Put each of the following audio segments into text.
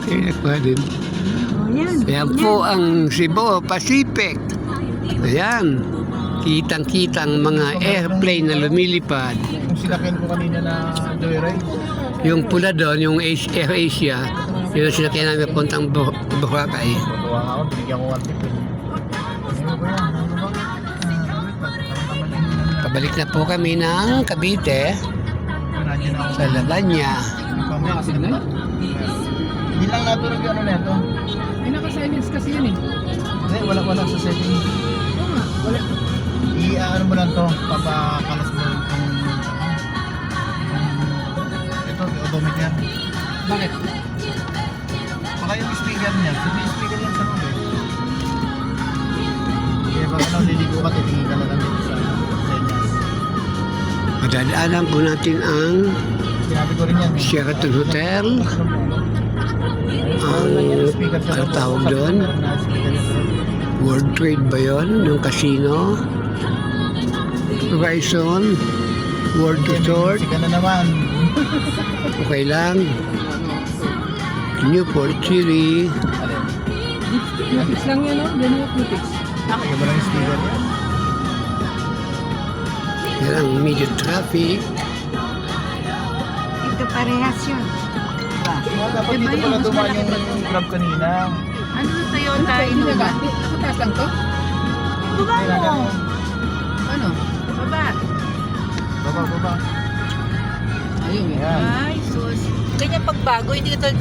Kaya pa din. Ayan po ang Cebu Pacific. Ayan. Kitang-kitang mga airplane na lumilipad. Yung sinakyan ko kanina na joyride. Yung pula doon, yung Air Asia, yun ang sinakyan namin puntang Boracay. Tuwa nga ako, binigyan ko 1 tip eh. Ano ba yan? Ano ba? Pabalik na po kami ng Cavite Nandiyan ako. sa Lavanya. Mamaya kasi na. Hindi lang natunog yung ano na ito. Ay, naka-silence kasi yun eh. Hindi, wala sa setting. Oo nga, wala. I-ano mo lang to, papakalas mo itong ito, i-automate yan. Bakit? Baka yung speaker niya, sabi yung speaker yan sa loob eh. Kaya pag ano, liligo ka, titingin ka na lang dito sa senyas. Madadaanan po natin ang Sinabi ko rin yan eh. Sheraton Hotel. Ano tawag doon? World Trade ba yun? Yung casino? Horizon? World Resort? Sika na naman. Okay lang. Newport City. Netflix lang yan, no? Yan yung Netflix. Kaya ba lang yung speaker yan? Yan ang medyo traffic. Ito parehas yun. Dapat dito pala dumaan yung grab kanina. Ano yung Toyota Hindi Innova? ba? Nakataas lang to? Baba mo. Ano? Baba. Baba. Ayun eh. Ayan. Ay, sus. Ganyan pagbago, hindi ka tulad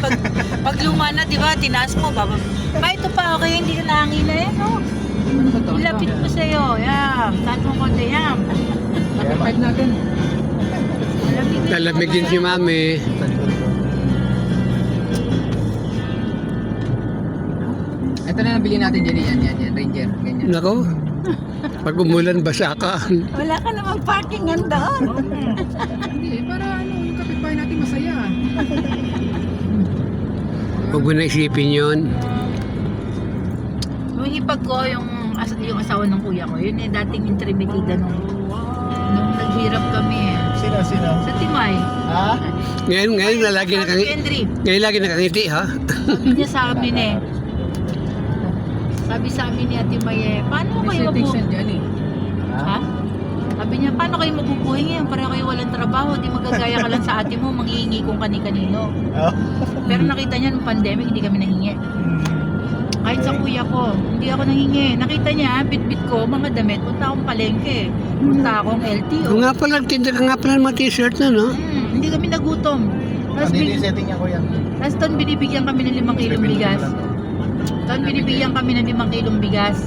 pag luma na, di ba? Tinaas mo, baba. Ba, ito pa, okay, hindi ka nahangin na yan, no? Ano ba to? Ilapit mo sa'yo, yan. Taas mo konti, yan. Bakit 5 natin? Malamig na. Lalamig din si Mami. Sa likod ko. Ito na nabili natin dyan. Yan. Ranger. Ganyan. Nako, pag umulan, basa ka. Wala ka namang parkingan doon. Hindi, para ano, yung kapitbahay natin masaya. Huwag mo na isipin yun. Yung hipag ko, yung asawa ng kuya ko, yun eh, dating intrimitida nung naghirap kami eh. Sino? Sa Timay. Ha? Ngayon na lagi Henry. Ngayon lagi nakangiti, ha? Sabi niya sa amin eh. Sabi sa amin ni Ate May eh, paano May kayo settings yan dyan eh. Ha? Sabi niya, paano kayo mabubuhay ngayon? Para kayo walang trabaho, di magagaya ka lang sa ate mo, manghihingi kung kani-kanino. Oh. Pero nakita niya nung pandemic, hindi kami nahingi. Kahit sa kuya ko, hindi ako nahingi. Nakita niya, bit-bit ko, mga damit, punta akong palengke. Punta akong LTO. Kung nga pala, tinda ka nga pala ng mga t-shirt na, no? Hindi kami nagutom. Tapos, Hindi yung setting niya ko yan. tapos doon binibigyan kami ng 5 kilong bigas. Doon binibigyan kami ng 5 kilong bigas.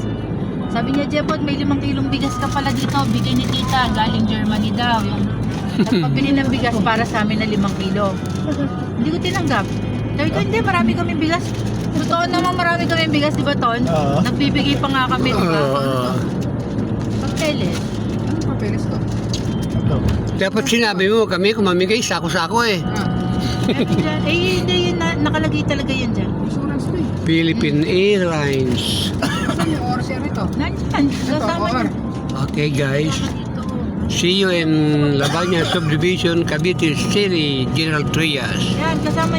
Sabi niya, Jebot, may 5 kilong bigas ka pala dito. Bigay ni tita, galing Germany daw. Yung pabili ng bigas para sa amin na 5 kilo. Hindi ko tinanggap. Sabi ko, hindi, marami kami bigas. Totoo naman marami kami bigas, di ba, Ton? Oo. Nagbibigay pa nga kami, di ba? Oo. Pagteles. Anong papeles to? Ito. Dapat sinabi mo kami, kung mamigay, sako-sako eh. Hindi, nakalagay talaga yan dyan. Insurance to eh. Philippine Airlines. Saan yung ORCR ito? Nandyan, Ito, kasama OR. niya. Okay, guys. Dito. See you in Lavanya Subdivision, Cavite City, General Trias. Yan, kasama niya.